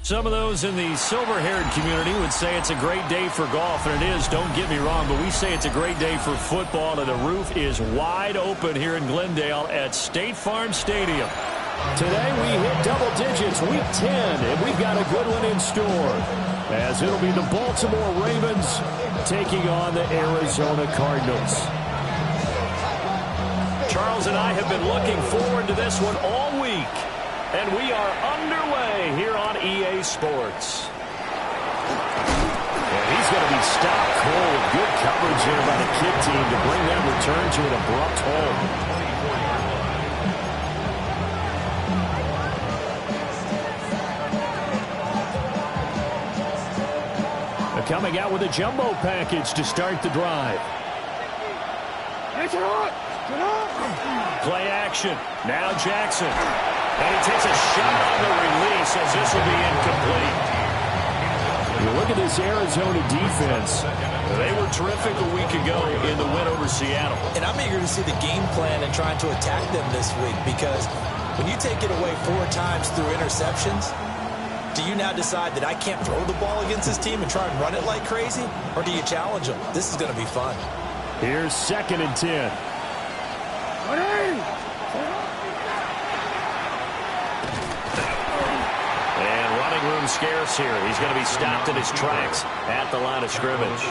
Some of those in the silver-haired community would say it's a great day for golf, and it is, don't get me wrong, but we say it's a great day for football, and the roof is wide open here in Glendale at State Farm Stadium. Today we hit double digits, week 10, and we've got a good one in store, as it'll be the Baltimore Ravens taking on the Arizona Cardinals. Charles and I have been looking forward to this one all week. And we are underway here on EA Sports. And he's going to be stopped cold. Good coverage here by the kick team to bring that return to an abrupt halt. Coming out with a jumbo package to start the drive. Play action. Now Jackson. And he takes a shot on the release as this will be incomplete. You look at this Arizona defense. They were terrific a week ago in the win over Seattle. And I'm eager to see the game plan and trying to attack them this week, because when you take it away 4 times through interceptions, do you now decide that I can't throw the ball against this team and try and run it like crazy? Or do you challenge them? This is going to be fun. Here's 2nd and 10. Room scarce here. He's going to be stopped in his tracks at the line of scrimmage.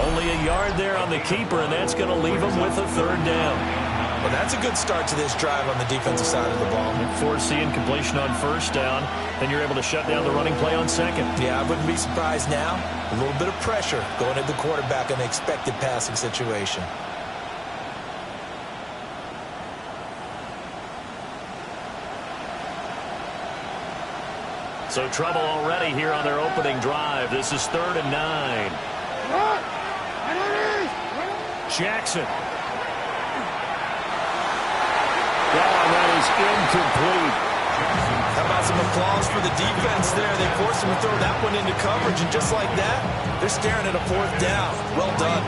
Only a yard there on the keeper, and that's going to leave him with a 3rd down. Well, that's a good start to this drive on the defensive side of the ball. Forcing completion on 1st down, then you're able to shut down the running play on 2nd. Yeah, I wouldn't be surprised now. A little bit of pressure going at the quarterback in the expected passing situation. So trouble already here on their opening drive. This is 3rd and 9. Jackson. That is incomplete. How about some applause for the defense there? They forced him to throw that one into coverage, and just like that, they're staring at a 4th down. Well done.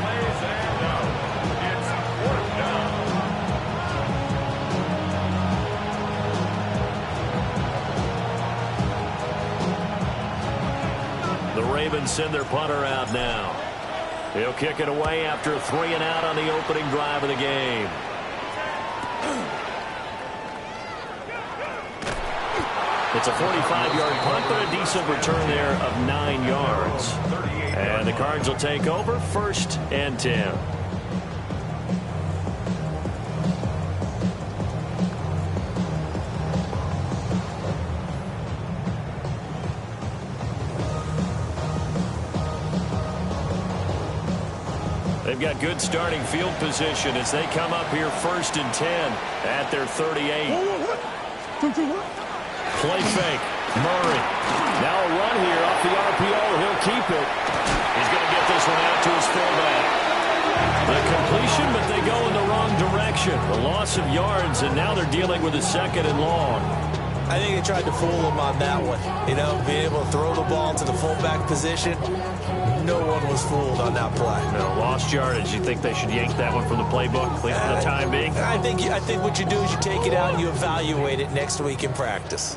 Ravens send their punter out now. He'll kick it away after a 3 and out on the opening drive of the game. It's a 45-yard punt, but a decent return there of 9 yards. And the Cards will take over 1st and 10. They've got good starting field position as they come up here 1st and 10 at their 38. Play fake. Murray. Now a run here off the RPO. He'll keep it. He's going to get this one out to his fullback. The completion, but they go in the wrong direction. The loss of yards, and now they're dealing with a 2nd and long. I think they tried to fool him on that one. You know, being able to throw the ball to the fullback position. No one was fooled on that play. No, lost yardage. You think they should yank that one from the playbook for the time being? I think what you do is you take it out and you evaluate it next week in practice.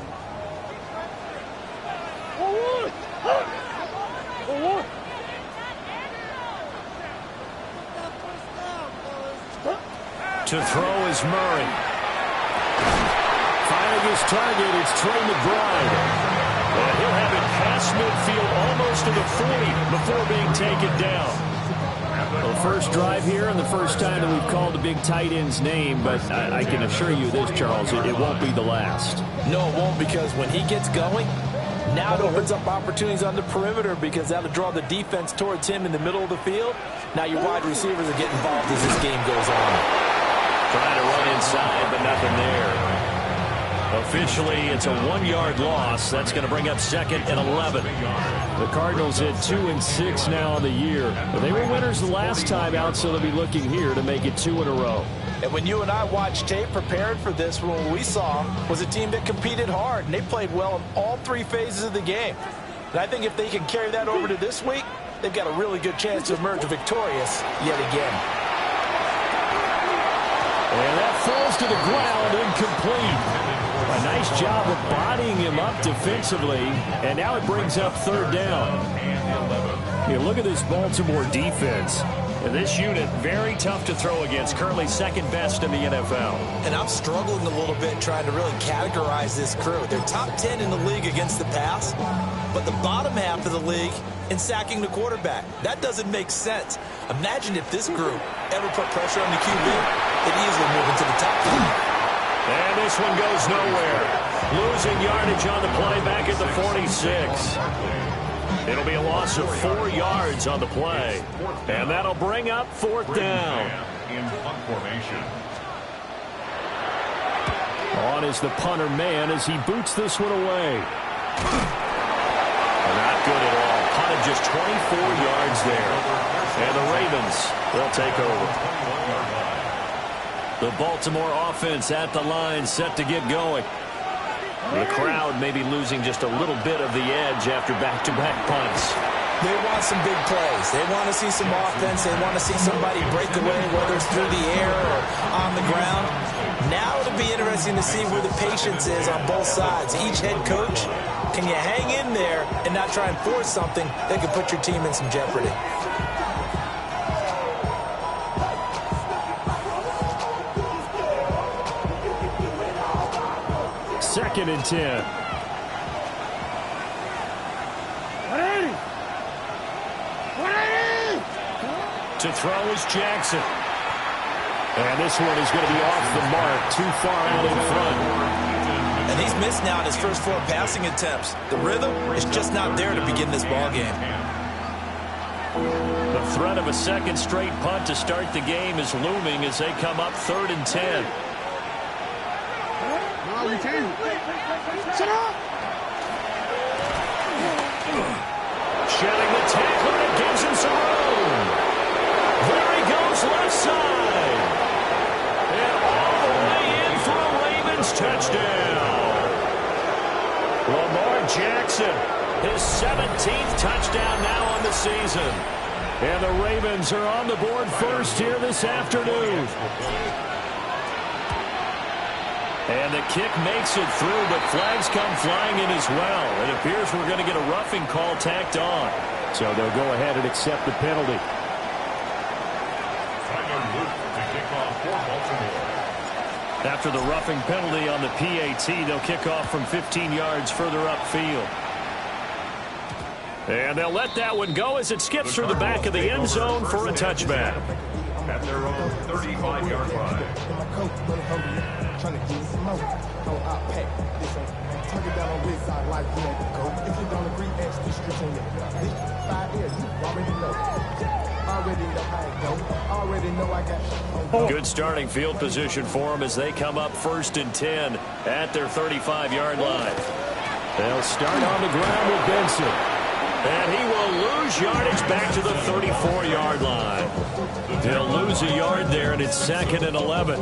To throw is Murray. Finding his target, it's Trey McBride. And he'll have it past midfield almost to the 40 before being taken down. Well, first drive here and the first time that we've called a big tight end's name, but I can assure you this, Charles, it won't be the last. No, it won't, because when he gets going, now it opens up opportunities on the perimeter, because that'll draw the defense towards him in the middle of the field. Now your wide receivers will get involved as this game goes on. Trying to run inside, but nothing there. Officially, it's a 1-yard loss. That's going to bring up 2nd and 11. The Cardinals at 2-6 now on the year. But they were winners the last time out, so they'll be looking here to make it 2 in a row. And when you and I watched tape prepared for this, what we saw was a team that competed hard, and they played well in all 3 phases of the game. And I think if they can carry that over to this week, they've got a really good chance to emerge victorious yet again. And that falls to the ground, incomplete. A nice job of bodying him up defensively, and now it brings up third down. You look at this Baltimore defense. And this unit, very tough to throw against, currently second best in the NFL. And I'm struggling a little bit trying to really categorize this crew. They're top 10 in the league against the pass, but the bottom half of the league in sacking the quarterback. That doesn't make sense. Imagine if this group ever put pressure on the QB, they'd easily move into the top 10. And this one goes nowhere. Losing yardage on the play back at the 46. It'll be a loss of 4 yards on the play. And that'll bring up fourth down. In punt formation. On is the punter man as he boots this one away. Not good at all. Punted just 24 yards there. And the Ravens will take over. The Baltimore offense at the line, set to get going. The crowd may be losing just a little bit of the edge after back-to-back punts. They want some big plays. They want to see some offense. They want to see somebody break away, whether it's through the air or on the ground. Now it'll be interesting to see where the patience is on both sides. Each head coach, can you hang in there and not try and force something that could put your team in some jeopardy? Second and 10. To throw is Jackson. And this one is going to be off the mark, too far out in front. And he's missed now in his first 4 passing attempts. The rhythm is just not there to begin this ball game. The threat of a second straight punt to start the game is looming as they come up 3rd and 10. Shut up! Shedding the tackle, and it gives him some room. There he goes, left side. And all the way in for a Ravens touchdown. Lamar Jackson, his 17th touchdown now on the season. And the Ravens are on the board first here this afternoon. And the kick makes it through, but flags come flying in as well. It appears we're going to get a roughing call tacked on. So they'll go ahead and accept the penalty. After the roughing penalty on the PAT, they'll kick off from 15 yards further upfield. And they'll let that one go as it skips through the back of the end zone for a touchback. At their own 35-yard line. Trying to get some more. Oh, I'll pack this on. Tuck it down on this side like you let it go. If you don't agree, ask the streets on your 5 years, you already know. Already know how it go. Already know I got. Good starting field position for them as they come up 1st and 10 at their 35-yard line. They'll start on the ground with Benson. And he will lose yardage back to the 34-yard line. They'll lose a yard there, and it's 2nd and 11.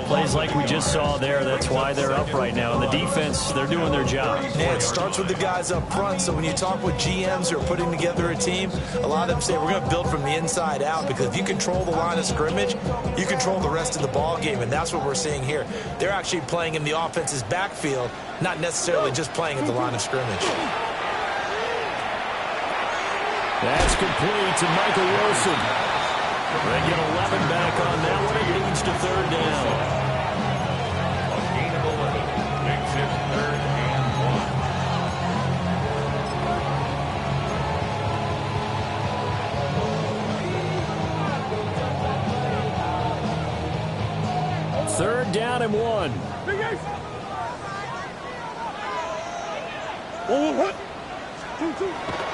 Plays like we just saw there. That's why they're up right now. And the defense, they're doing their job. Yeah, it starts with the guys up front. So when you talk with GMs who are putting together a team, a lot of them say we're going to build from the inside out, because if you control the line of scrimmage, you control the rest of the ball game, and that's what we're seeing here. They're actually playing in the offense's backfield, not necessarily just playing at the line of scrimmage. That's complete to Michael Wilson. They get 11 back on that one. It leads to 3rd down. A gain of 11 makes it 3rd and 1. 3rd down and 1.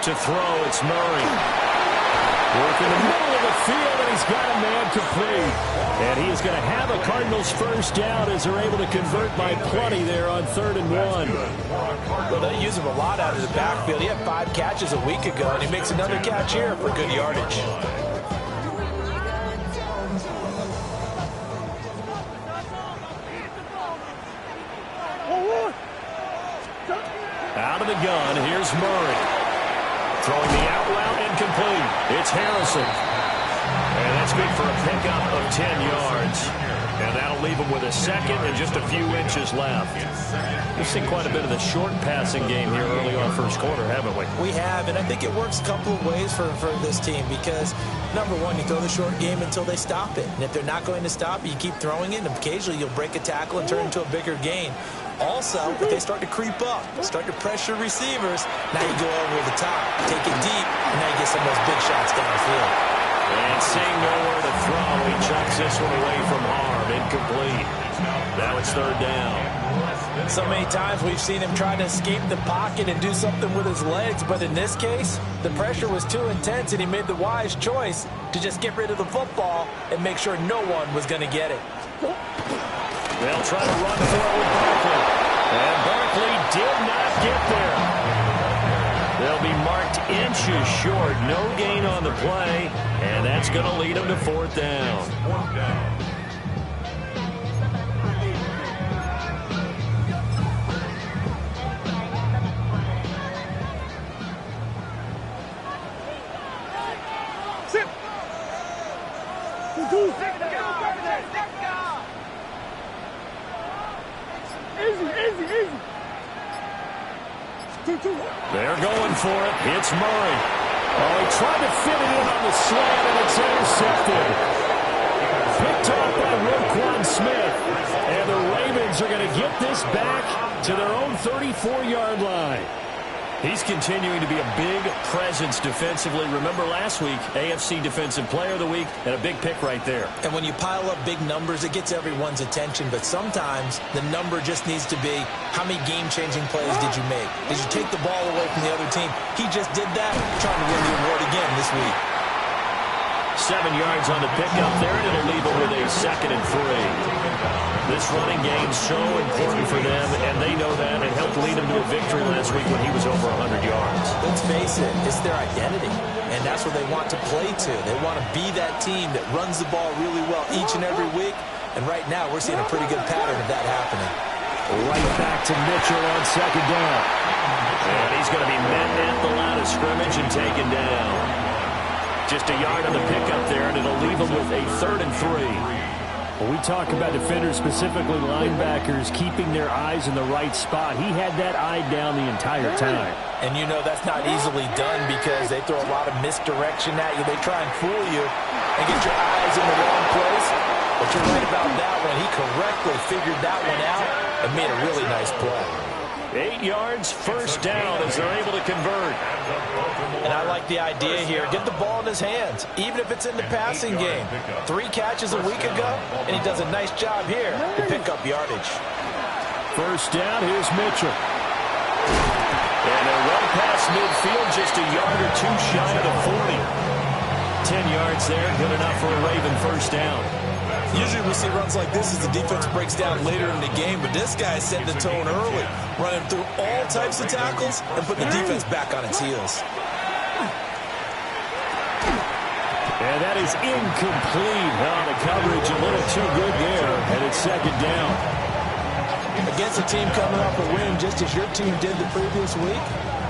To throw, it's Murray. Working the middle of the field, and he's got a man complete. And he is going to have a Cardinals first down as they're able to convert by plenty there on 3rd and 1. Well, they use him a lot out of the backfield. He had 5 catches a week ago, and he makes another catch here for good yardage. Out of the gun, here's Murray. Throwing the out route incomplete. It's Harrison. And that's good for a pickup of 10 yards. And that'll leave him with a second and just a few inches left. We've seen quite a bit of the short passing game here early on first quarter, haven't we? We have, and I think it works a couple of ways for this team because, number one, you throw the short game until they stop it. And if they're not going to stop it, you keep throwing it, and occasionally you'll break a tackle and turn into a bigger gain. Also, if they start to creep up, start to pressure receivers, now you go over the top, take it deep, and now you get some of those big shots downfield. And seeing nowhere to throw, he chucks this one away from harm. Incomplete. Now it's third down. So many times we've seen him try to escape the pocket and do something with his legs, but in this case, the pressure was too intense and he made the wise choice to just get rid of the football and make sure no one was going to get it. They'll try to run for it with Barkley. And Barkley did not get there. They'll be marked inches short. No gain on the play. And that's going to lead them to fourth down. They're going for it. It's Murray. Oh, he tried to fit it in on the slant, and it's intercepted. Picked off by Roquan Smith. And the Ravens are going to get this back to their own 34-yard line. He's continuing to be a big presence defensively. Remember last week, AFC Defensive Player of the Week, and a big pick right there. And when you pile up big numbers, it gets everyone's attention. But sometimes the number just needs to be, how many game-changing plays did you make? Did you take the ball away from the other team? He just did that, trying to win the award again this week. 7 yards on the pickup there, and it'll leave it with a 2nd and 3. This running game's so important for them, and they know that. It helped lead them to a victory last week when he was over 100 yards. Let's face it, it's their identity, and that's what they want to play to. They want to be that team that runs the ball really well each and every week, and right now we're seeing a pretty good pattern of that happening. Right back to Mitchell on second down. And he's going to be met at the line of scrimmage and taken down. Just a yard on the pickup there, and it'll leave him with a 3rd and 3. When we talk about defenders, specifically linebackers, keeping their eyes in the right spot, he had that eye down the entire time. And you know that's not easily done because they throw a lot of misdirection at you. They try and fool you and get your eyes in the wrong place. But you're right about that one. He correctly figured that one out and made a really nice play. 8 yards, first down as they're able to convert. And I like the idea here. Get the ball in his hands, even if it's in the passing game. 3 catches a week ago, and he does a nice job here to pick up yardage. First down, here's Mitchell. And they're well past midfield, just a yard or two shy of the 40. 10 yards there, good enough for a Raven first down. Usually we see runs like this as the defense breaks down later in the game, but this guy set the tone early, running through all types of tackles and put the defense back on its heels. And that is incomplete. The coverage a little too good there, and it's second down. Against a team coming off a win just as your team did the previous week,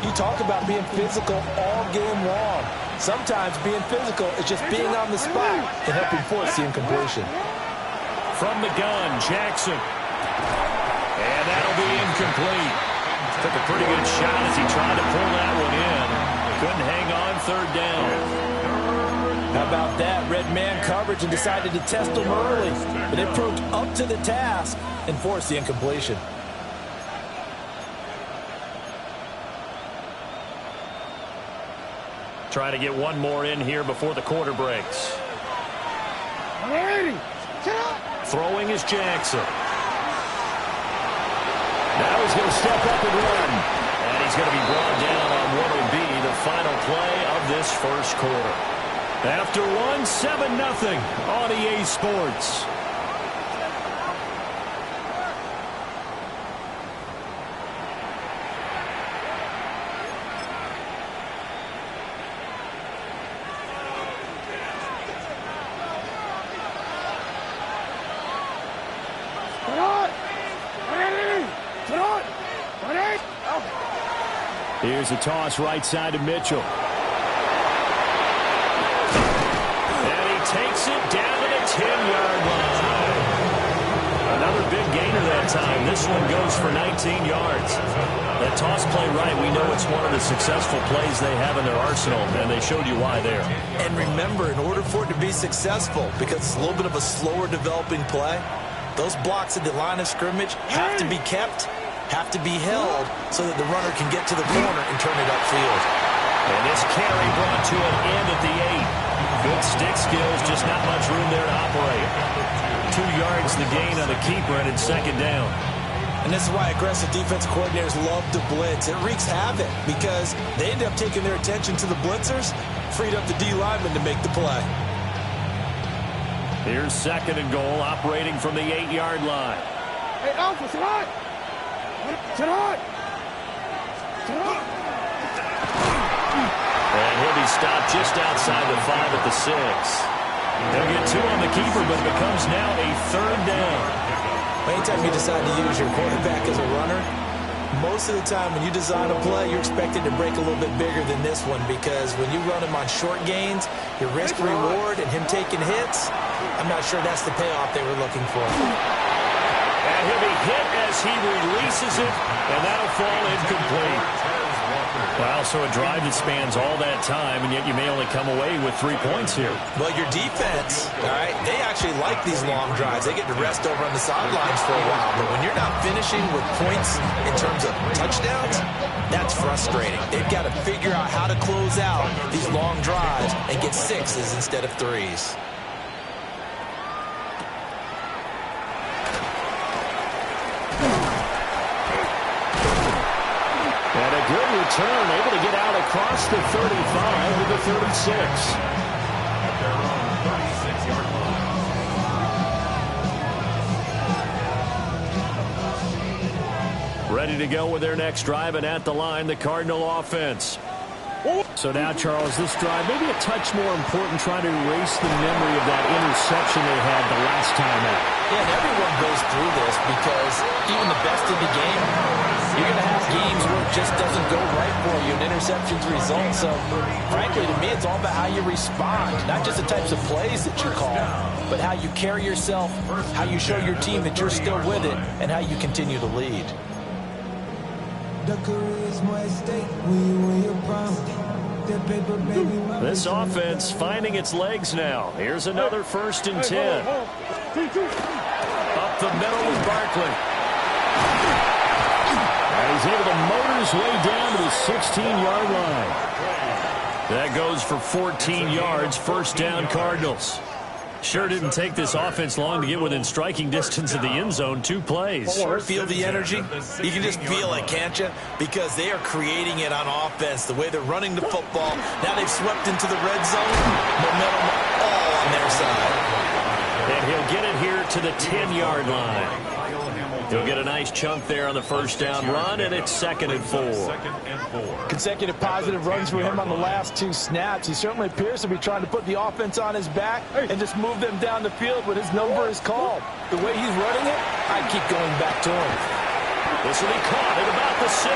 you talk about being physical all game long. Sometimes being physical is just being on the spot and helping force the incompletion. From the gun, Jackson. And that'll be incomplete. Took a pretty good shot as he tried to pull that one in. Couldn't hang on, third down. How about that? Red man coverage and decided to test them early. But it proved up to the task and forced the incompletion. Try to get one more in here before the quarter breaks. Throwing is Jackson. Now he's going to step up and run. And he's going to be brought down on what will be the final play of this first quarter. After one, 7-0 on EA Sports. Here's a toss right side to Mitchell. And he takes it down to the 10-yard line. Another big gainer that time. This one goes for 19 yards. That toss play right, we know it's one of the successful plays they have in their arsenal, and they showed you why there. And remember, in order for it to be successful, because it's a little bit of a slower developing play, those blocks at the line of scrimmage have to be kept, have to be held, so that the runner can get to the corner and turn it upfield. And this carry brought to an end at the 8. Good stick skills, just not much room there to operate. 2 yards the gain on the keeper, and it's second down. And this is why aggressive defensive coordinators love to blitz. It wreaks havoc because they end up taking their attention to the blitzers, freed up the D lineman to make the play. Here's second and goal, operating from the 8-yard line. Hey, Alpha, sit hard. Sit hard. Sit hard. And he'll be stopped just outside the 5 at the 6. They'll get 2 on the keeper, but it becomes now a third down. Anytime you decide to use your quarterback as a runner, most of the time when you design a play, you're expected to break a little bit bigger than this one, because when you run him on short gains, your risk-reward and him taking hits, I'm not sure that's the payoff they were looking for. And he'll be hit as he releases it, and that'll fall incomplete. Well, so a drive that spans all that time, and yet you may only come away with 3 points here. Well, your defense, all right, they actually like these long drives. They get to rest over on the sidelines for a while. But when you're not finishing with points in terms of touchdowns, that's frustrating. They've got to figure out how to close out these long drives and get 6s instead of 3s. And a good return, able to get out across the 35 to the 36. They're on 36-yard line. Ready to go with their next drive, and at the line, the Cardinal offense. So now, Charles, this drive maybe a touch more important, trying to erase the memory of that interception they had the last time out. Yeah, and everyone goes through this because even the best in the game, you're going to have games where it just doesn't go right for you and interceptions result. So, frankly, to me, it's all about how you respond, not just the types of plays that you call, but how you carry yourself, how you show your team that you're still with it, and how you continue to lead. This offense finding its legs now. Here's another 1st and 10. Up the middle with Barkley. And he's able to motor his way down to the 16-yard line. That goes for 14 yards, 1st down Cardinals. Sure didn't take this offense long to get within striking distance of the end zone. 2 plays. Feel the energy? You can just feel it, can't you? Because they are creating it on offense. The way they're running the football. Now they've swept into the red zone. Momentum all on their side. And he'll get it here to the 10-yard line. He'll get a nice chunk there on the 1st down run, and it's 2nd and 4. Consecutive positive runs for him on the last 2 snaps. He certainly appears to be trying to put the offense on his back and just move them down the field when his number is called. The way he's running it, I keep going back to him. This will be caught at about the 6.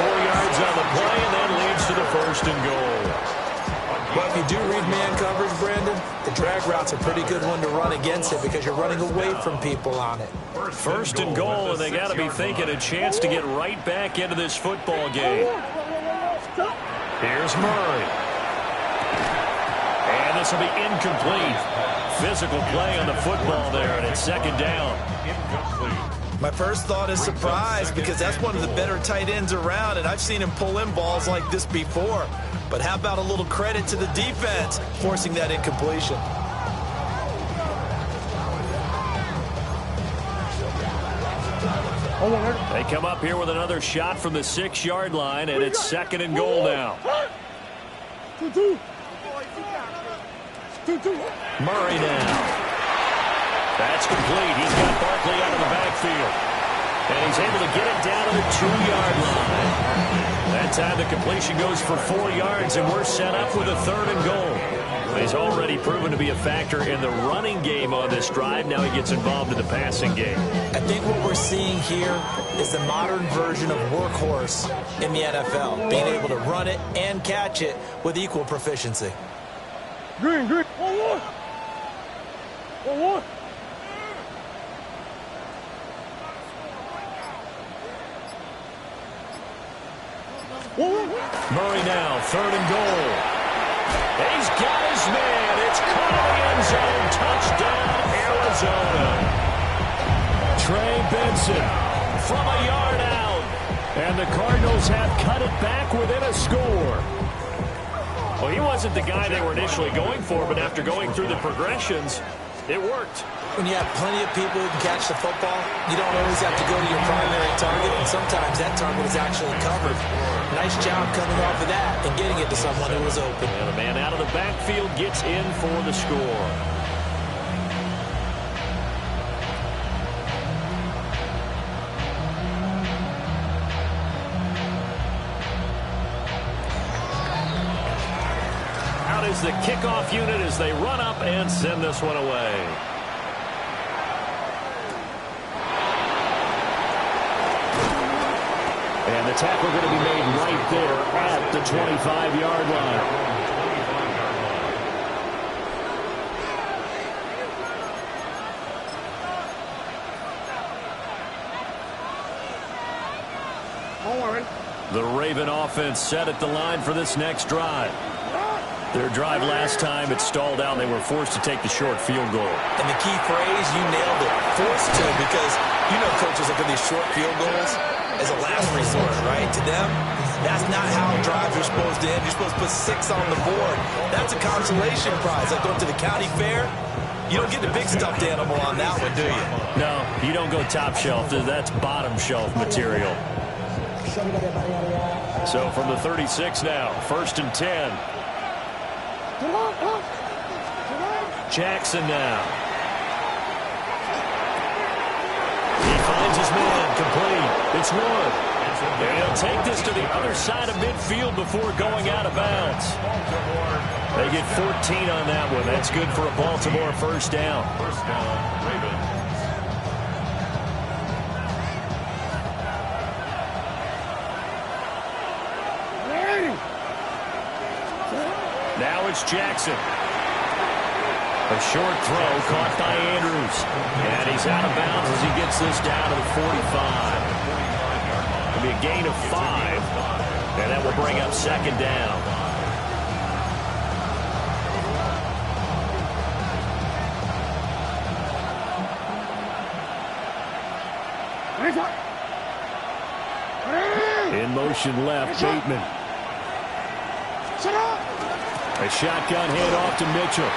4 yards on the play, and then leads to the 1st and goal. Well, if you do read man coverage, Brandon, the drag route's a pretty good one to run against it because you're running away from people on it. 1st and goal, and they got to be thinking a chance to get right back into this football game. Here's Murray. And this will be incomplete. Physical play on the football there, and it's 2nd down. My first thought is surprise because that's one of the better tight ends around, and I've seen him pull in balls like this before. But how about a little credit to the defense forcing that incompletion? They come up here with another shot from the 6-yard line, and it's 2nd and goal now. Murray now. That's complete. He's got Barkley out of the backfield. And he's able to get it down to the 2-yard line. That time the completion goes for 4 yards, and we're set up with a 3rd and goal. He's already proven to be a factor in the running game on this drive. Now he gets involved in the passing game. I think what we're seeing here is the modern version of workhorse in the NFL, being able to run it and catch it with equal proficiency. Green. 1-1. 1-1. Murray now, 3rd and goal. He's got his man. It's caught in the end zone. Touchdown, Arizona. Trey Benson from a yard out. And the Cardinals have cut it back within a score. Well, he wasn't the guy they were initially going for, but after going through the progressions, it worked. When you have plenty of people who can catch the football, you don't always have to go to your primary target, and sometimes that target is actually covered. Nice job coming off of that and getting it to someone who was open. And the man out of the backfield gets in for the score. Out is the kickoff unit as they run up and send this one away. And the tackle going to be made right there at the 25-yard line. The Raven offense set at the line for this next drive. Their drive last time, it stalled out, and they were forced to take the short field goal. And the key phrase, you nailed it, forced to, because you know coaches look at these short field goals as a last resort, right? To them, that's not how drives are supposed to end. You're supposed to put 6 on the board. That's a consolation prize. Like going to the county fair, you don't get the big stuffed animal on that one, do you? No, you don't go top shelf. That's bottom shelf material. So from the 36 now, 1st and 10. Jackson now. He finds his man, complete. It's 1. And he'll take this to the other side of midfield before going out of bounds. They get 14 on that one. That's good for a Baltimore first down. First down, Ravens. Now it's Jackson. A short throw caught by Andrews. And he's out of bounds as he gets this down to the 45. It'll be a gain of 5. And that will bring up 2nd down. In motion left, Bateman. A shotgun handoff to Mitchell.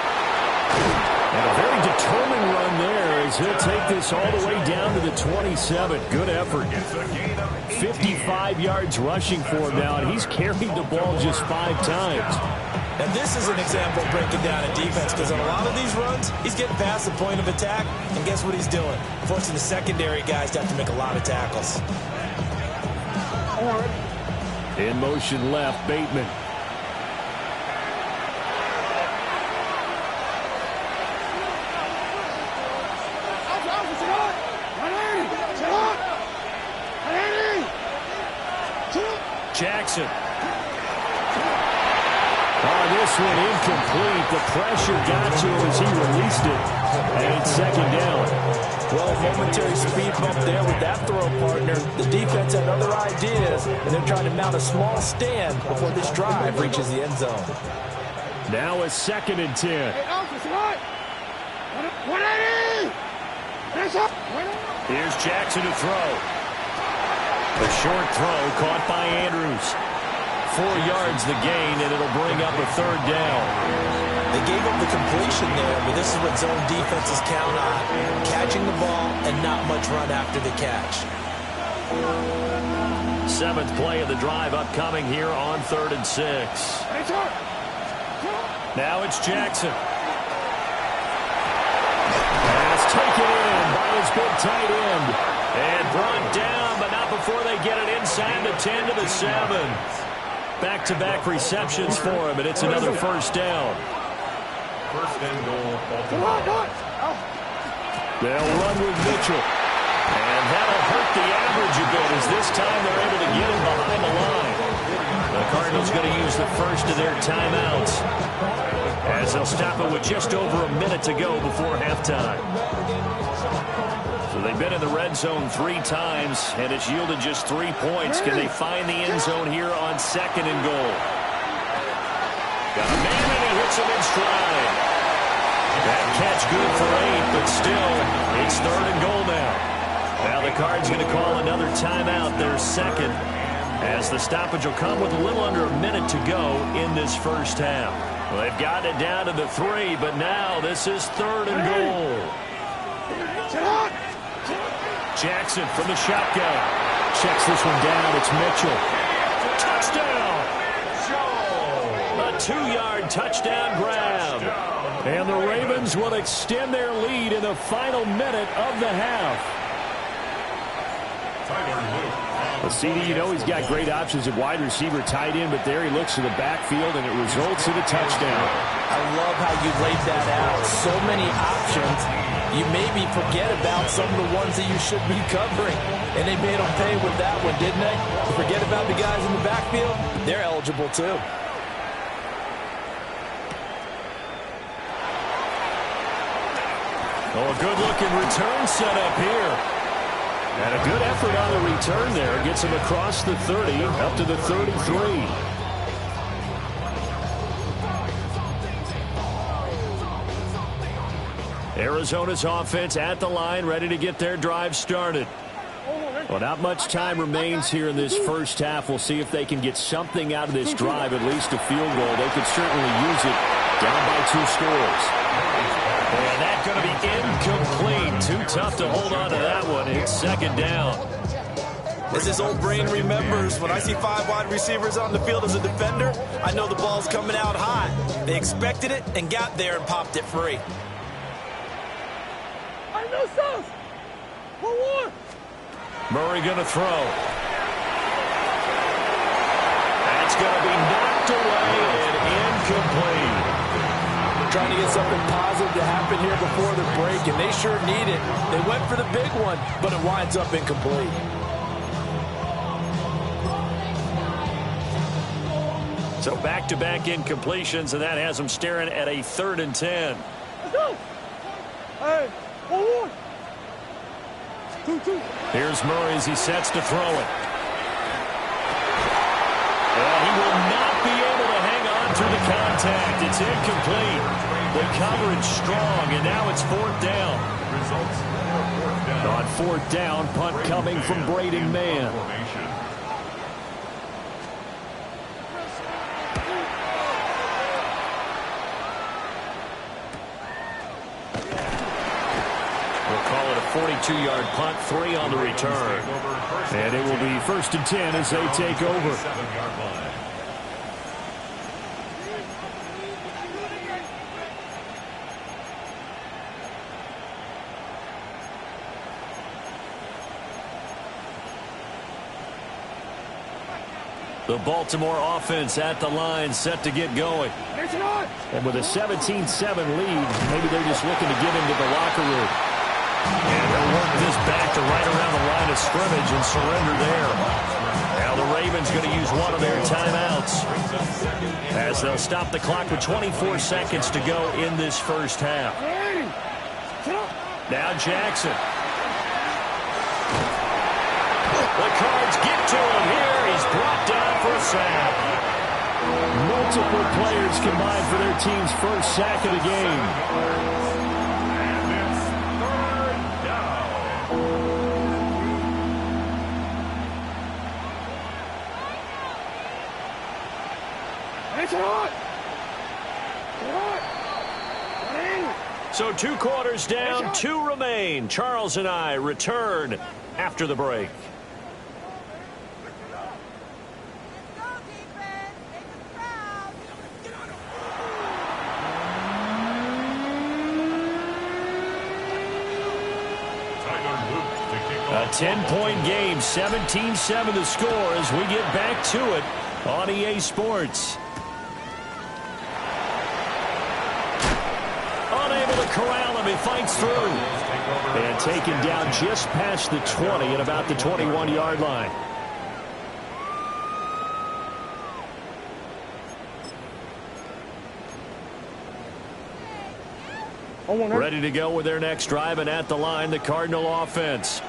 And a very determined run there as he'll take this all the way down to the 27. Good effort. 55 yards rushing for him now, and he's carried the ball just 5 times. And this is an example of breaking down a defense, because on a lot of these runs, he's getting past the point of attack, and guess what he's doing? Forcing the secondary guys to have to make a lot of tackles. In motion left, Bateman. Jackson. This one incomplete. The pressure got to him as he released it. And it's 2nd down. Well, momentary speed bump there with that throw partner. The defense had other ideas, and they're trying to mount a small stand before this drive reaches the end zone. Now it's 2nd and 10. Here's Jackson to throw. The short throw caught by Andrews. 4 yards the gain, and it'll bring up a 3rd down. They gave up the completion there, but this is what zone defenses count on. Catching the ball and not much run after the catch. 7th play of the drive upcoming here on 3rd and 6. Now it's Jackson. Pass taken in by his big tight end. And brought down, but not before they get it inside the 10 to the 7. Back-to-back receptions for him, and it's another 1st down. 1st and goal, Baltimore. They'll run with Mitchell. And that'll hurt the average a bit as this time they're able to get him behind the line. The Cardinals Ravens going to use the first of their timeouts, as they'll stop it with just over a minute to go before halftime. So they've been in the red zone 3 times, and it's yielded just 3 points. Can they find the end zone here on 2nd and goal? Got a man, and he hits him in stride. That catch good for 8, but still, it's 3rd and goal now. Now the Cards going to call another timeout, their second, as the stoppage will come with a little under a minute to go in this first half. Well, they've gotten it down to the 3, but now this is 3rd and goal. Jackson from the shotgun. Checks this one down. It's Mitchell. Touchdown! A 2-yard touchdown grab. And the Ravens will extend their lead in the final minute of the half. Well, CD, you know he's got great options at wide receiver, tight end, but there he looks to the backfield, and it results in a touchdown. I love how you laid that out. So many options. You maybe forget about some of the ones that you should be covering. And they made them pay with that one, didn't they? Forget about the guys in the backfield. They're eligible, too. Oh, a good-looking return set up here. And a good effort on the return there. Gets him across the 30, up to the 33. Arizona's offense at the line, ready to get their drive started. Well, not much time remains here in this first half. We'll see if they can get something out of this drive, at least a field goal. They could certainly use it down by 2 scores. And that's going to be incomplete. Too tough to hold on to that one. It's 2nd down. As his old brain remembers, when I see 5 wide receivers on the field as a defender, I know the ball's coming out high. They expected it and got there and popped it free. Murray going to throw. That's going to be knocked away and incomplete. Trying to get something positive to happen here before the break, and they sure need it. They went for the big one, but it winds up incomplete. So back-to-back incompletions, and that has them staring at a 3rd and 10. Let's go. Hey, 1-1. 2-2. Here's Murray as he sets to throw it. Well, he will not be able to hang on to the contact. It's incomplete. The coverage strong, and now it's 4th down. On 4th down, punt coming from Braden Mann. We'll call it a 42-yard punt, 3 on the return. And it will be 1st and 10 as they take over. The Baltimore offense at the line, set to get going. And with a 17-7 lead, maybe they're just looking to get into the locker room. And they'll work this back to right around the line of scrimmage and surrender there. Now the Ravens going to use one of their timeouts, as they'll stop the clock with 24 seconds to go in this first half. Now Jackson. The Cards get to him here. He's brought down for a sack. Multiple players combined for their team's first sack of the game. So 2 quarters down, 2 remain. Charles and I return after the break. A 10-point game, 17-7 the score as we get back to it on EA Sports. Unable to corral him, he fights through. And taken down just past the 20 at about the 21-yard line. Ready to go with their next drive, and at the line, the Cardinal offense.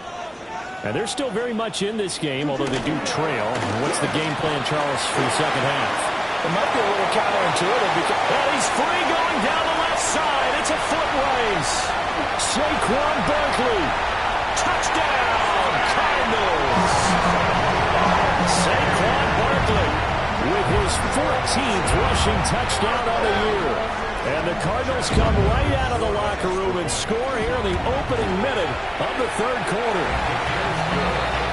And they're still very much in this game, although they do trail. What's the game plan, Charles, for the second half? It might be a little counterintuitive because he's free going down the left side. It's a foot race. Saquon Barkley. Touchdown, Cardinals. Saquon Barkley with his 14th rushing touchdown on the year. And the Cardinals come right out of the locker room and score here in the opening minute of the third quarter.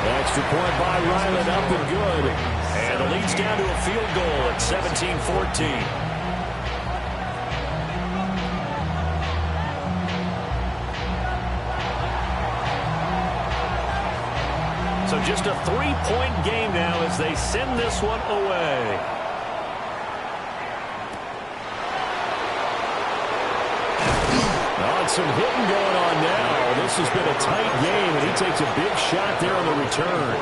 Extra point by Ryland, up and good. And the lead's down to a field goal at 17-14. So just a 3-point game now as they send this one away. Some hitting going on now. This has been a tight game, and he takes a big shot there on the return.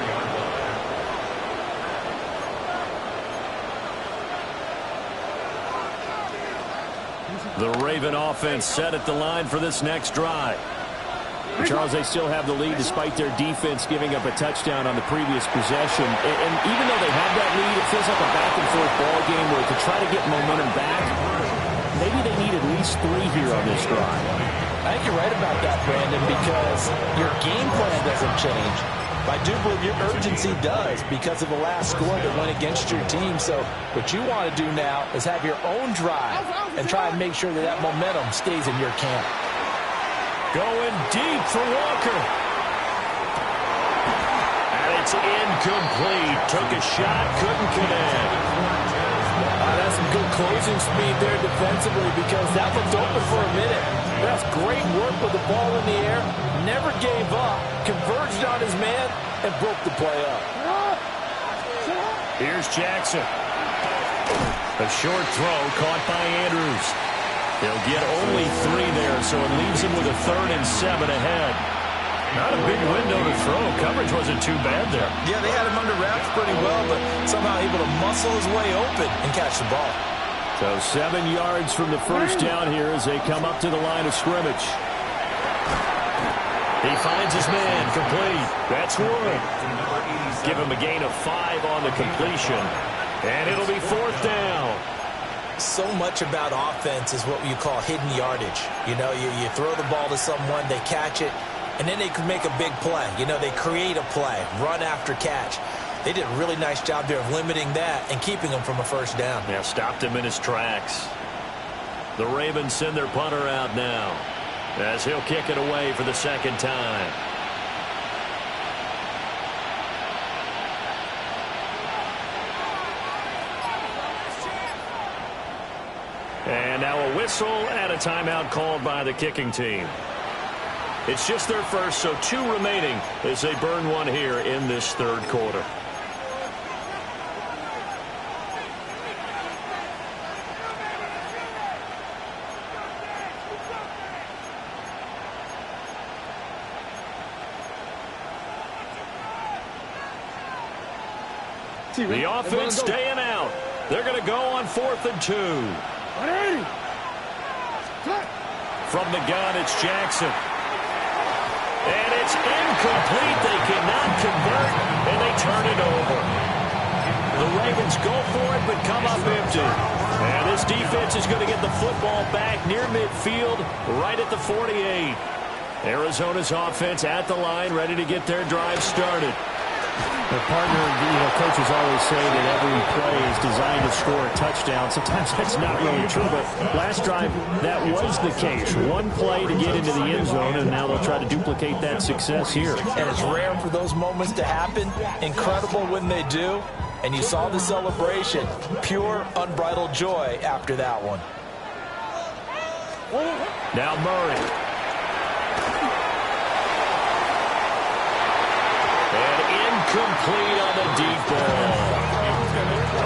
The Raven offense set at the line for this next drive. Charles, they still have the lead despite their defense giving up a touchdown on the previous possession. And even though they have that lead, it feels like a back-and-forth ball game where to try to get momentum back, maybe they need at least 3 here on this drive. I think you're right about that, Brandon, because your game plan doesn't change. I do believe your urgency does because of the last score that went against your team. So what you want to do now is have your own drive and try and make sure that that momentum stays in your camp. Going deep for Walker. And it's incomplete. Took a shot, couldn't connect. That's some good closing speed there defensively because that looked open for a minute. That's great work with the ball in the air. Never gave up. Converged on his man and broke the play up. Here's Jackson. A short throw caught by Andrews. He'll get only 3 there, so it leaves him with a 3rd and 7 ahead. Not a big window to throw. Coverage wasn't too bad there. Yeah, they had him under wraps pretty well, but somehow able to muscle his way open and catch the ball. So 7 yards from the first down here as they come up to the line of scrimmage. He finds his man, complete. That's Wood. Give him a gain of 5 on the completion. And it'll be 4th down. So much about offense is what you call hidden yardage. You know, you throw the ball to someone, they catch it, and then they can make a big play. You know, they create a play, run after catch. They did a really nice job there of limiting that and keeping him from a first down. Yeah, stopped him in his tracks. The Ravens send their punter out now as he'll kick it away for the second time. And now a whistle and a timeout called by the kicking team. It's just their first, so 2 remaining as they burn one here in this third quarter. The offense staying out. They're going to go on 4th and 2. From the gun, it's Jackson. And it's incomplete. They cannot convert, and they turn it over. The Ravens go for it, but come up empty. And this defense is going to get the football back near midfield, right at the 48. Arizona's offense at the line, ready to get their drive started. The partner, coaches always say that every play is designed to score a touchdown. Sometimes that's not really true, but last drive, that was the case. One play to get into the end zone, and now they'll try to duplicate that success here. And it's rare for those moments to happen. Incredible when they do. And you saw the celebration. Pure, unbridled joy after that one. Now Murray. Complete on the deep ball.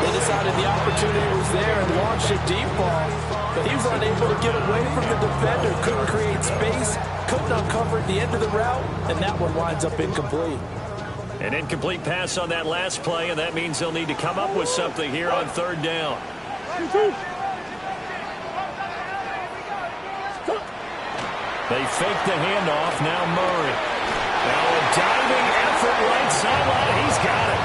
They decided the opportunity was there and launched a deep ball, but he was unable to get away from the defender, couldn't create space, couldn't uncover at the end of the route, and that one winds up incomplete. An incomplete pass on that last play, and that means they'll need to come up with something here on 3rd down. They fake the handoff. Now Murray. Now a diving effort right sideline. He's got it.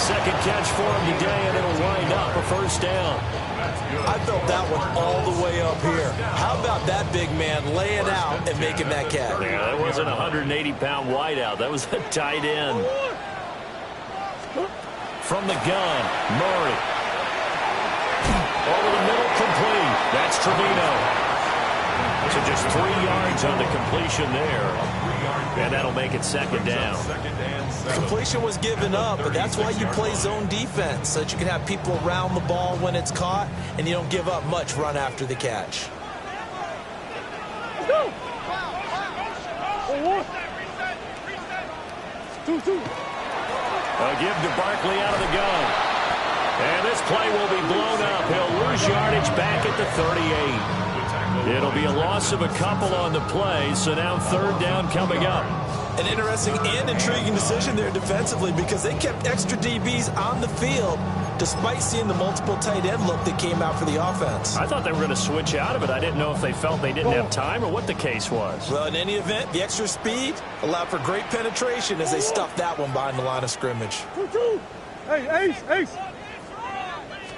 Second catch for him today, and it'll wind up a first down. I felt that one all the way up here. How about that big man laying out and making that catch? Yeah, that wasn't a 180-pound wideout. That was a tight end. From the gun, Murray. Over the middle, complete. That's Trevino. So just 3 yards on the completion there. And that'll make it second down. Completion was given up, but that's why you play zone defense, so that you can have people around the ball when it's caught, and you don't give up much run after the catch. A give to Barkley out of the gun. And this play will be blown up. He'll lose yardage back at the 38. It'll be a loss of a couple on the play, so now third down coming up. An interesting and intriguing decision there defensively because they kept extra DBs on the field despite seeing the multiple tight end look that came out for the offense. I thought they were going to switch out of it. I didn't know if they felt they didn't have time or what the case was. Well, in any event, the extra speed allowed for great penetration as they stuffed that one behind the line of scrimmage. Hey, Ace.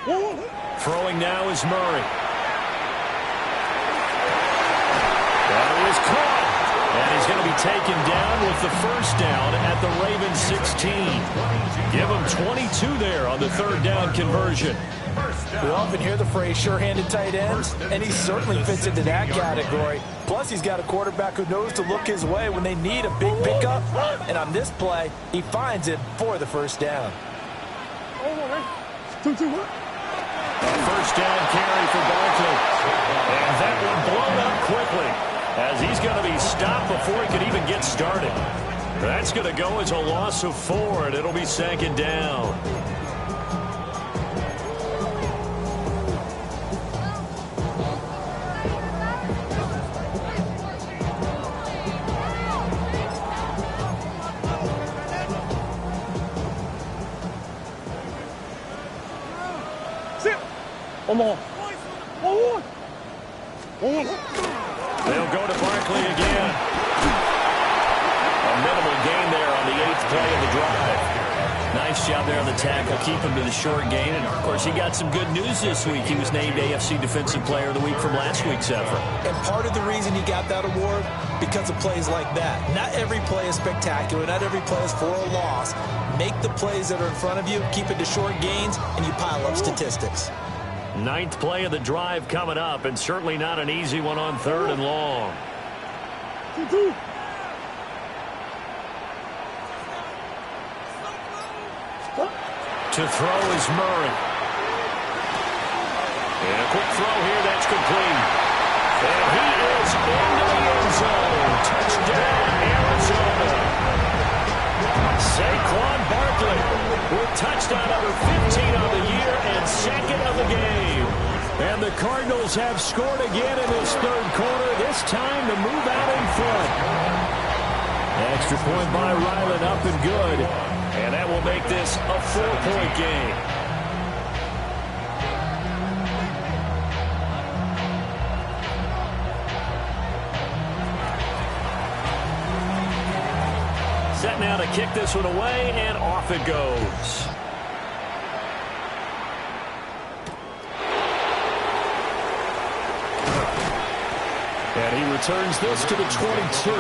Throwing now is Murray. That is caught. And he's going to be taken down with the first down at the Ravens 16. Give him 22 there on the third down conversion. We often hear the phrase sure-handed tight ends, and he certainly fits into that category. Plus, he's got a quarterback who knows to look his way when they need a big pickup. And on this play, he finds it for the first down. A first down carry for Barkley. And that one blown up quickly, as he's going to be stopped before he could even get started. That's going to go as a loss of 4, and it'll be second down. They'll go to Barkley again. A minimal gain there on the 8th play of the drive. Nice job there on the tackle. Keep him to the short gain. And, of course, he got some good news this week. He was named AFC Defensive Player of the Week from last week's effort. And part of the reason he got that award, because of plays like that. Not every play is spectacular. Not every play is for a loss. Make the plays that are in front of you, keep it to short gains, and you pile up statistics. 9th play of the drive coming up, and certainly not an easy one on 3rd and long. To throw is Murray. And a quick throw here, that's complete. And he is into the end zone. Touchdown, Arizona. Saquon Barkley with touchdown number 15 on the year and second of the game. And the Cardinals have scored again in this third quarter, this time to move out in front. Extra point by Ryland, up and good. And that will make this a 4-point game. Set now to kick this one away, and off it goes. And he returns this to the 22.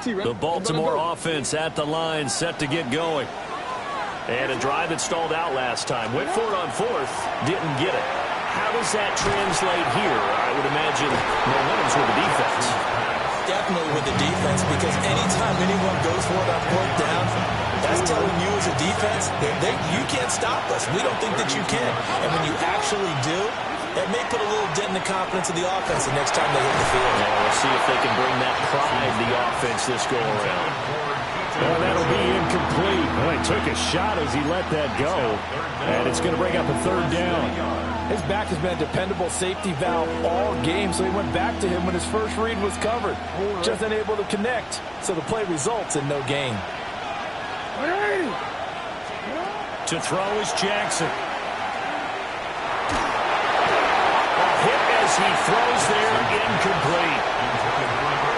The Baltimore offense at the line, set to get going. And a drive that stalled out last time. Went for it on 4th, didn't get it. How does that translate here? I would imagine momentum's with the defense. Definitely with the defense, because anytime anyone goes for it on 4th down, that's telling you as a defense that you can't stop us. We don't think that you can. And when you actually do, it may put a little dent in the confidence of the offense the next time they hit the field. Yeah, we'll see if they can bring that pride to the offense this go-around. Well, that'll be incomplete. Well, he took a shot as he let that go. And it's going to bring up a third down. His back has been a dependable safety valve all game, so he went back to him when his first read was covered. Just unable to connect, so the play results in no gain. To throw is Jackson. A hit as he throws there, incomplete.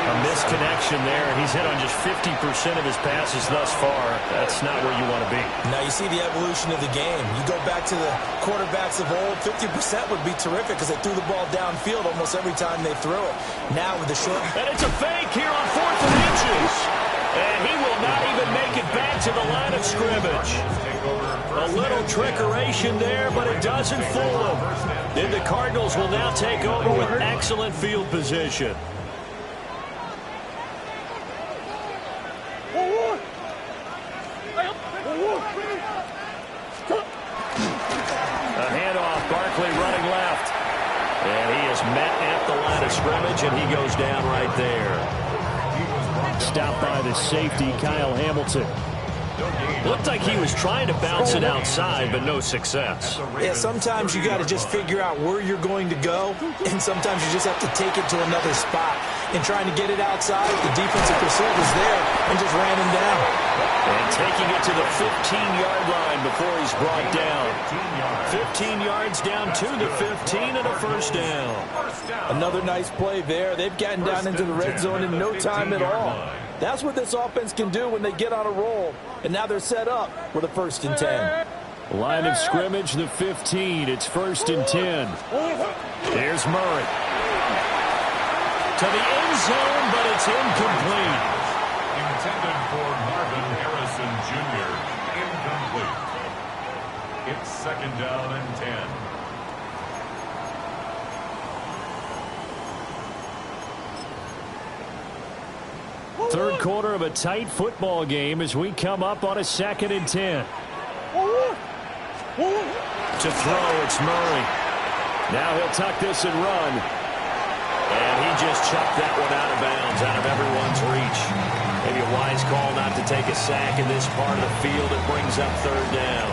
A misconnection there, and he's hit on just 50% of his passes thus far. That's not where you want to be. Now you see the evolution of the game. You go back to the quarterbacks of old, 50% would be terrific because they threw the ball downfield almost every time they threw it. Now with the short... And it's a fake here on 4th and inches. And he will not even make it back to the line of scrimmage. A little trickeration there, but it doesn't fool him. Then the Cardinals will now take over with excellent field position. A handoff, Barkley running left. And he is met at the line of scrimmage, and he goes down right there. Stopped by the safety, Kyle Hamilton. Looked like he was trying to bounce it outside, but no success. Yeah, sometimes you got to just figure out where you're going to go, and sometimes you just have to take it to another spot. And trying to get it outside, the defensive pursuit was there and just ran him down. And taking it to the 15-yard line before he's brought down. 15 yards down to the 15 and a first down. Another nice play there. They've gotten down into the red zone in no time at all. That's what this offense can do when they get on a roll. And now they're set up with a 1st and 10. Line of scrimmage, the 15. It's 1st and 10. Here's Murray. To the end zone, but it's incomplete. Intended for Marvin Harrison Jr. Incomplete. It's 2nd down and 10. Third quarter of a tight football game as we come up on a 2nd and 10. To throw, it's Murray. Now he'll tuck this and run. And he just chucked that one out of bounds, out of everyone's reach. Maybe a wise call not to take a sack in this part of the field. It brings up 3rd down.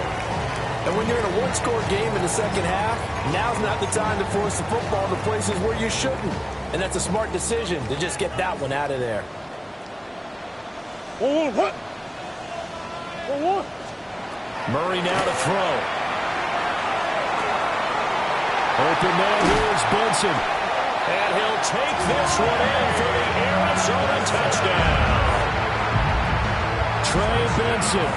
And when you're in a one-score game in the second half, now's not the time to force the football to places where you shouldn't. And that's a smart decision to just get that one out of there. Murray now to throw. Open man, here's Benson. And he'll take this one in for the Arizona touchdown. Trey Benson.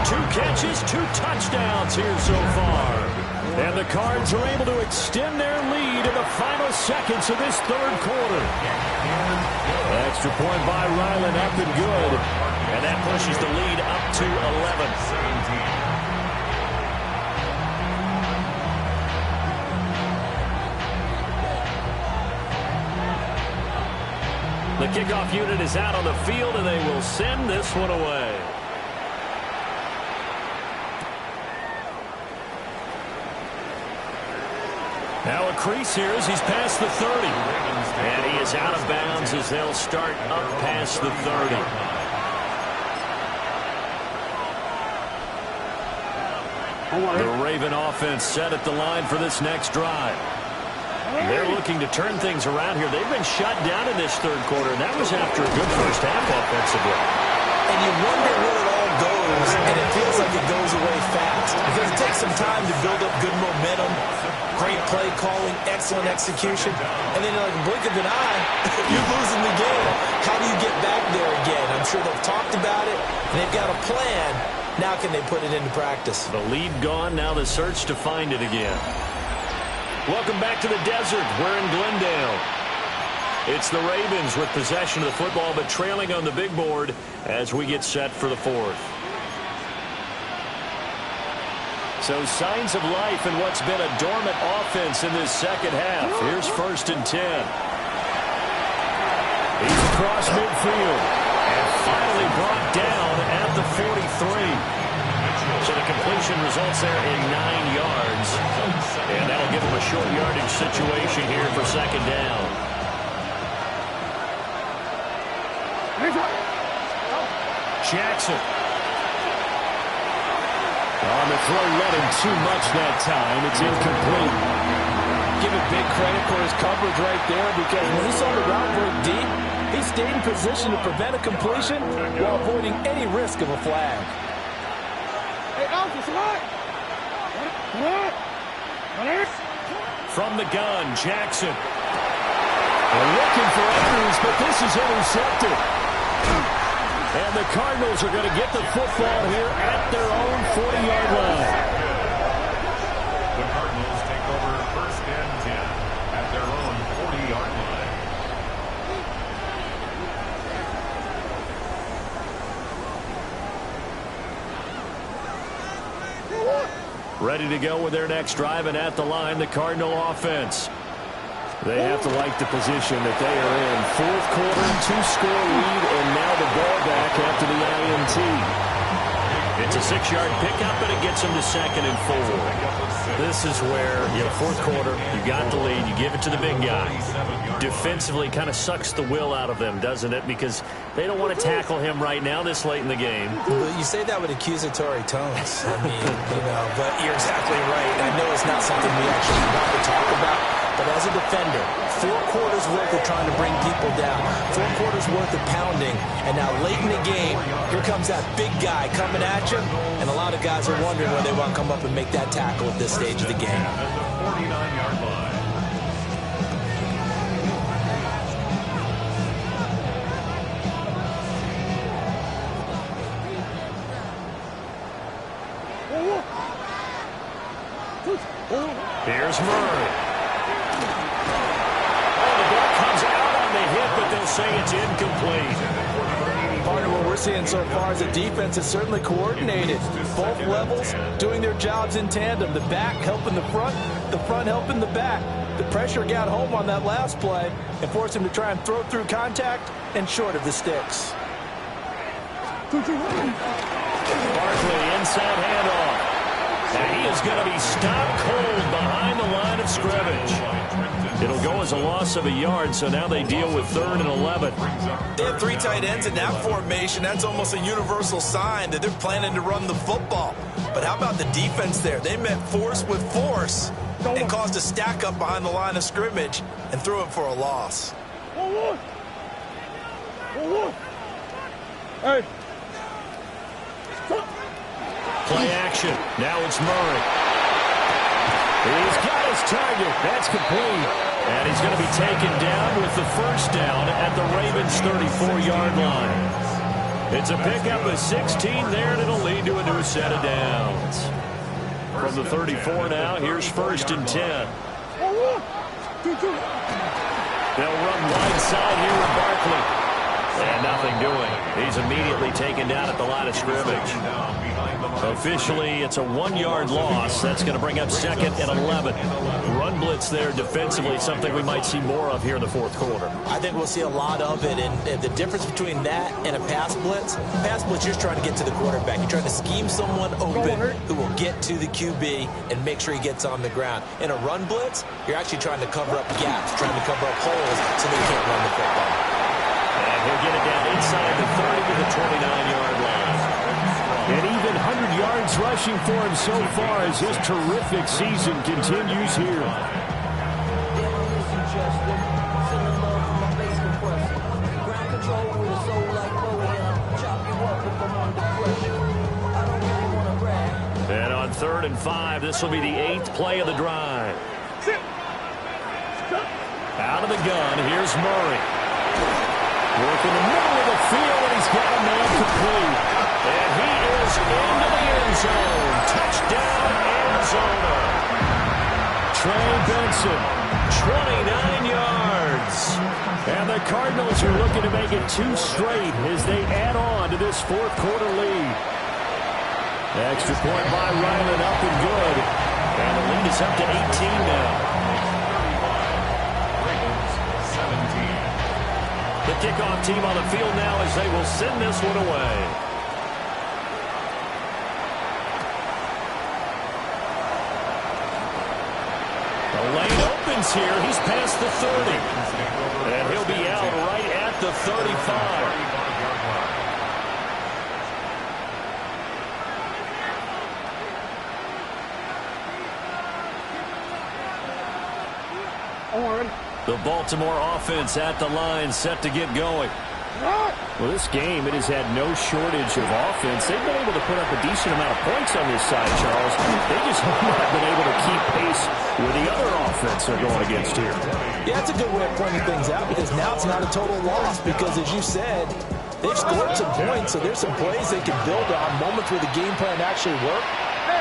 2 catches, 2 touchdowns here so far. And the Cards are able to extend their lead in the final seconds of this 3rd quarter. Extra point by Ryland, up and good. And that pushes the lead up to 11. The kickoff unit is out on the field, and they will send this one away. Now a crease here as he's past the 30. And he is out of bounds as they'll start up past the 30. The Raven offense set at the line for this next drive. They're looking to turn things around here. They've been shut down in this 3rd quarter, and that was after a good first half offensively. And you wonder where it all goes, and it feels like it goes away fast. Because it takes some time to build up good momentum, great play calling, excellent execution, and then in like a blink of an eye, you're losing the game. How do you get back there again? I'm sure they've talked about it, and they've got a plan. Now can they put it into practice? The lead gone, now the search to find it again. Welcome back to the desert. We're in Glendale. It's the Ravens with possession of the football, but trailing on the big board as we get set for the 4th. So signs of life in what's been a dormant offense in this second half. Here's 1st and 10. He's across midfield. And finally brought down at the 43. So the completion results there in 9 yards. And that'll give him a short yardage situation here for 2nd down. Jackson. On the throw, led him too much that time. It's incomplete. Give him big credit for his coverage right there, because when he saw the route break deep, he stayed in position to prevent a completion while avoiding any risk of a flag. From the gun, Jackson. They're looking for Andrews, but this is intercepted. And the Cardinals are going to get the football here at their own 40-yard line. The Cardinals take over 1st and 10 at their own 40-yard line. Ready to go with their next drive, and at the line, the Cardinal offense. They have to like the position that they are in. 4th quarter, 2-score lead, and now the ball back after the INT. It's a 6-yard pickup, and it gets them to 2nd and 4. This is where, 4th quarter, you got the lead, you give it to the big guy. Defensively kind of sucks the will out of them, doesn't it? Because they don't want to tackle him right now this late in the game. Well, you say that with accusatory tones. I mean, but you're exactly right. I know it's not something we actually want to talk about. But as a defender, 4 quarters worth of trying to bring people down, 4 quarters worth of pounding, and now late in the game, here comes that big guy coming at you, and a lot of guys are wondering when they want to come up and make that tackle at this stage of the game. At the 49-yard line. Here's Murray. Oh, the ball comes out on the hit, but they'll say it's incomplete. Partner, what we're seeing so far is the defense is certainly coordinated. Both levels doing their jobs in tandem. The back helping the front helping the back. The pressure got home on that last play and forced him to try and throw through contact and short of the sticks. Barkley inside handoff. And he is going to be stopped cold behind the line of scrimmage. It'll go as a loss of a yard, so now they deal with 3rd and 11. They have 3 tight ends in that formation. That's almost a universal sign that they're planning to run the football. But how about the defense there? They met force with force and caused a stack up behind the line of scrimmage and threw it for a loss. Hey. Play action. Now it's Murray. He's got his target. That's complete. And he's going to be taken down with the 1st down at the Ravens' 34-yard line. It's a pickup of 16 there, and it'll lead to a new set of downs. From the 34 now, here's 1st and 10. They'll run wide side here with Barkley. And nothing doing. He's immediately taken down at the line of scrimmage. Officially, it's a 1-yard loss. That's going to bring up 2nd and 11. Run blitz there defensively, something we might see more of here in the 4th quarter. I think we'll see a lot of it, and the difference between that and a pass blitz, you're just trying to get to the quarterback. You're trying to scheme someone open who will get to the QB and make sure he gets on the ground. In a run blitz, you're actually trying to cover up gaps, trying to cover up holes so they can't run the football. And he'll get it down inside the 30 to the 29-yard line. And even 100 yards rushing for him so far as his terrific season continues here. And on 3rd and 5, this will be the 8th play of the drive. Out of the gun, here's Murray. Working the middle of the field, and he's got a man complete. And he is into the end zone. Touchdown, Arizona. Trey Benson, 29 yards. And the Cardinals are looking to make it 2 straight as they add on to this 4th quarter lead. Extra point by Ryland, up and good. And the lead is up to 18 now. The kickoff team on the field now as they will send this one away. The lane opens here. He's past the 30. And he'll be out right at the 35. The Baltimore offense at the line, set to get going. Well, this game, it has had no shortage of offense. They've been able to put up a decent amount of points on this side, Charles. They just have not been able to keep pace with the other offense they're going against here. Yeah, that's a good way of pointing things out, because now it's not a total loss, because as you said, they've scored some points, so there's some plays they can build on, moments where the game plan actually worked.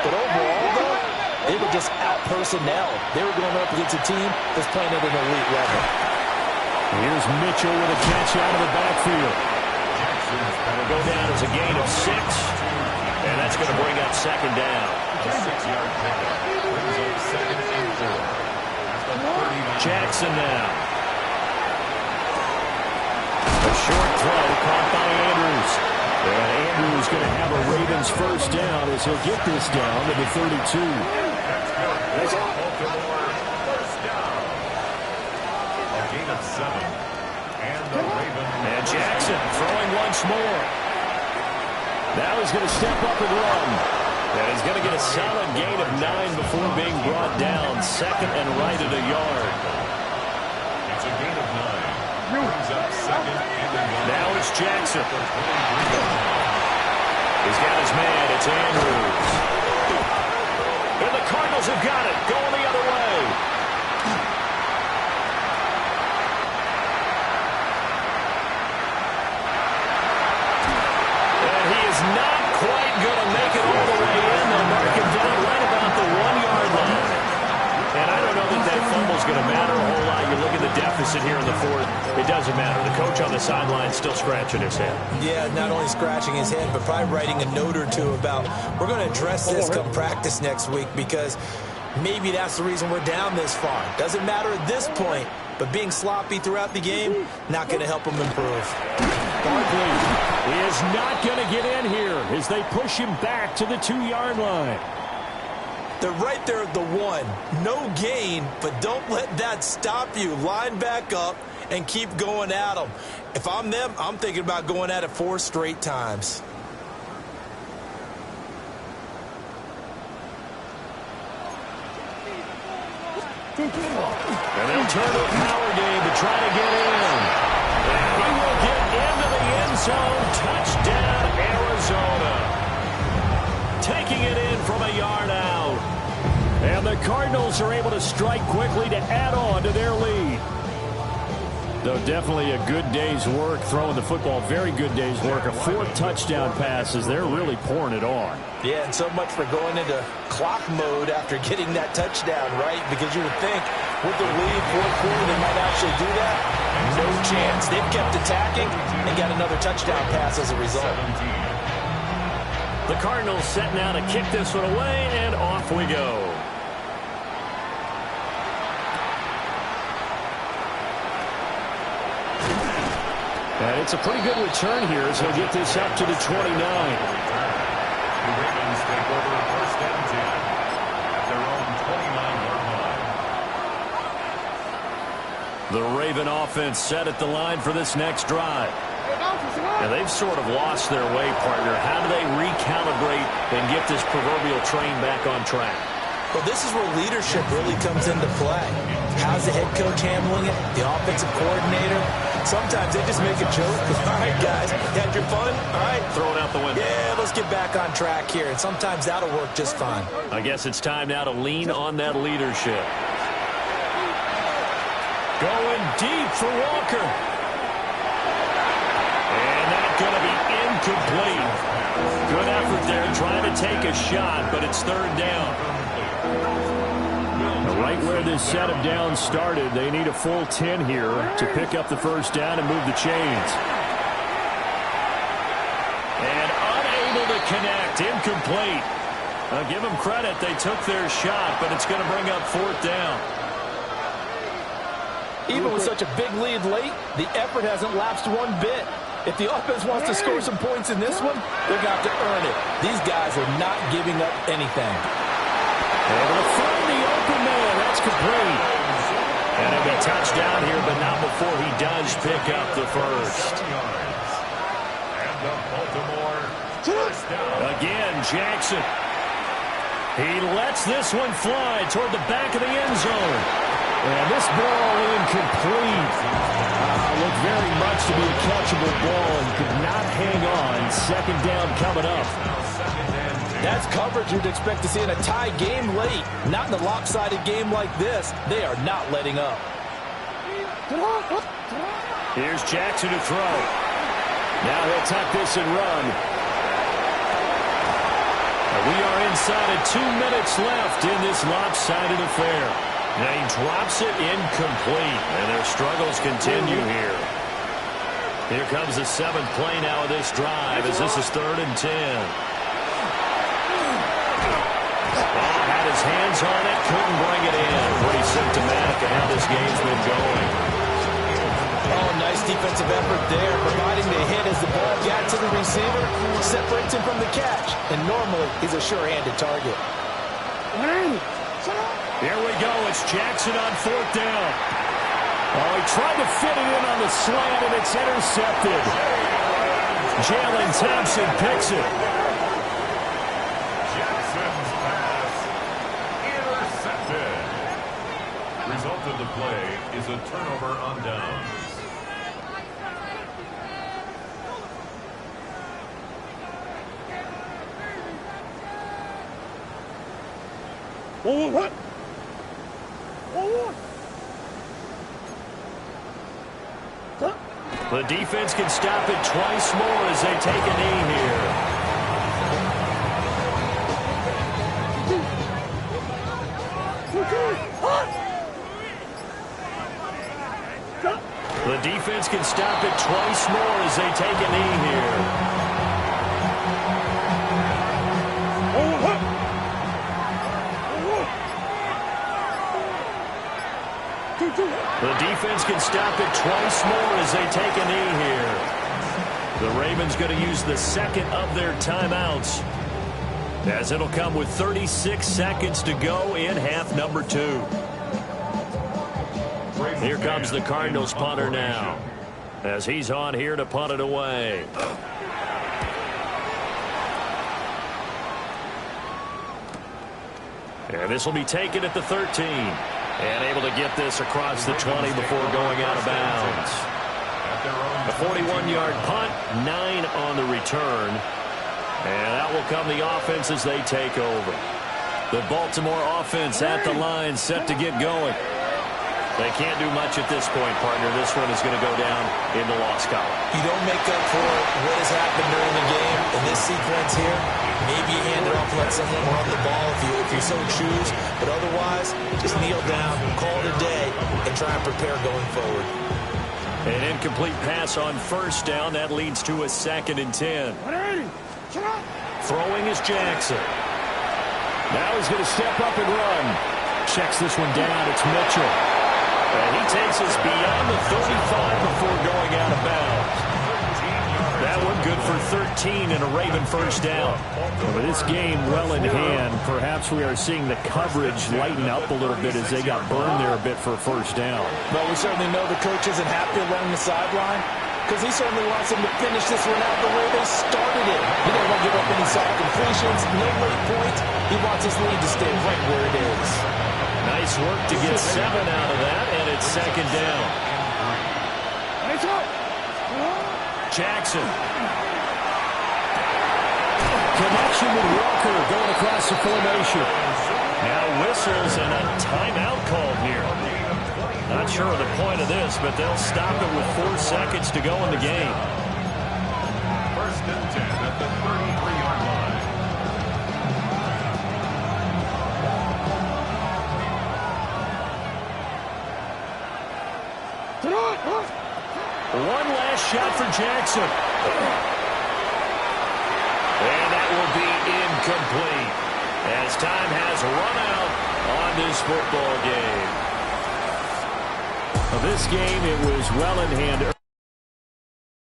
But overall, though, they were just out-personnel. They were going up against a team that's playing at an elite level. Here's Mitchell with a catch out of the backfield. It'll go down as a gain of 6, and that's going to bring up second down. A 6-yard pickup brings up second and 4. At the 39. Jackson now. A short throw caught by Andrews. And Andrews going to have a Ravens first down as he'll get this down to the 32. That's good. Baltimore first down. A gain of 7. And the Ravens. And Jackson throwing once more. Now he's going to step up and run. And he's going to get a solid gain of 9 before being brought down. Second and right at a yard. It's a gain of 9. Brings up second and a yard. Now it's Jackson. He's got his man. It's Andrews. And the Cardinals have got it. Going the other way. And he is not quite going to make it all the way in. They'll mark him down right about the 1-yard line. And I don't know that fumble's going to matter a whole lot. You look at the deficit here in the 4th. It doesn't matter. The coach on the sideline still scratching his head. Yeah, not only scratching his head, but probably writing a note or two about, we're going to address this come practice next week, because maybe that's the reason we're down this far. Doesn't matter at this point, but being sloppy throughout the game, not going to help him improve. Barkley is not going to get in here as they push him back to the 2-yard line. They're right there at the 1. No gain, but don't let that stop you. Line back up and keep going at them. If I'm them, I'm thinking about going at it 4 straight times. And they'll turn to a power game to try to get in. And he will get into the end zone. Touchdown, Arizona. Taking it in from a yard out. And the Cardinals are able to strike quickly to add on to their lead. Though definitely a good day's work throwing the football. Very good day's work. A 4th touchdown pass as they're really pouring it on. Yeah, and so much for going into clock mode after getting that touchdown, right? Because you would think with the lead, 4th quarter, they might actually do that. No chance. They've kept attacking and got another touchdown pass as a result. 17. The Cardinals set now to kick this one away, and off we go. And it's a pretty good return here as he'll get this up to the 29. The Ravens take over first and 10 at their own 29-yard line. The Raven offense set at the line for this next drive. Now they've sort of lost their way, partner. How do they recalibrate and get this proverbial train back on track? Well, this is where leadership really comes into play. How's the head coach handling it? The offensive coordinator? Sometimes they just make a joke. All right, guys, had your fun? All right. Throw it out the window. Yeah, let's get back on track here. And sometimes that'll work just fine. I guess it's time now to lean on that leadership. Going deep for Walker. And that's going to be incomplete. Good effort there trying to take a shot, but it's 3rd down. Right where this set of downs started, they need a full 10 here to pick up the first down and move the chains. And unable to connect, incomplete. Now give them credit, they took their shot, but it's going to bring up 4th down. Even with such a big lead late, the effort hasn't lapsed one bit. If the offense wants to score some points in this one, they're going to have to earn it. These guys are not giving up anything. Able to find the open man. That's complete. And it'll be a touchdown here, but not before he does pick up the first. And the Baltimore first down. Again, Jackson. He lets this one fly toward the back of the end zone. And this ball incomplete. Looked very much to be a catchable ball and could not hang on. Second down coming up. That's coverage you'd expect to see in a tie game late. Not in a lopsided game like this. They are not letting up. Here's Jackson to throw. Now he'll tuck this and run. We are inside of 2 minutes left in this lopsided affair. Now he drops it incomplete, and their struggles continue here. Here comes the 7th play now of this drive as this is 3rd and 10. Oh, had his hands on it, couldn't bring it in. Pretty symptomatic of how this game's been going. Oh, nice defensive effort there, providing the hit as the ball got to the receiver, separates him from the catch, and normally he's a sure-handed target. Here we go. It's Jackson on 4th down. Oh, he tried to fit it in on the slant, and it's intercepted. Jalen Thompson picks it. Jackson's pass intercepted. Result of the play is a turnover on downs. What? The defense can stop it twice more as they take a knee here. The defense can stop it twice more as they take a knee here. The defense can stop it twice more as they take a knee here. The Ravens going to use the second of their timeouts, as it'll come with 36 seconds to go in half number 2. Here comes the Cardinals punter now, as he's on here to punt it away. And this will be taken at the 13. And able to get this across the 20 before going out of bounds. A 41-yard punt, 9 on the return. And out will come the offense as they take over. The Baltimore offense at the line, set to get going. They can't do much at this point, partner. This one is going to go down in the loss column. You don't make up for what has happened during the game in this sequence here. Maybe you hand it off, let someone run the ball if you so choose. But otherwise, just kneel down, call it a day, and try and prepare going forward. An incomplete pass on 1st down. That leads to a 2nd and 10. Throwing is Jackson. Now he's going to step up and run. Checks this one down. It's Mitchell. And he takes us beyond the 35 before going out of bounds. That one good for 13 and a Raven 1st down. With this game well in hand, perhaps we are seeing the coverage lighten up a little bit as they got burned there a bit for a 1st down. But we certainly know the coach isn't happy along the sideline, because he certainly wants them to finish this one out the way they started it. He doesn't want to give up any soft completions, no late points. He wants his lead to stay right where it is. Nice work to get 7 out of that, and it's 2nd down. Jackson. Connection with Walker going across the formation. Now whistles and a timeout called here. Not sure of the point of this, but they'll stop it with 4 seconds to go in the game. 1st and 10 at the 33-yard line. One last shot for Jackson. And that will be incomplete as time has run out on this football game. Of this game, it was well in hand.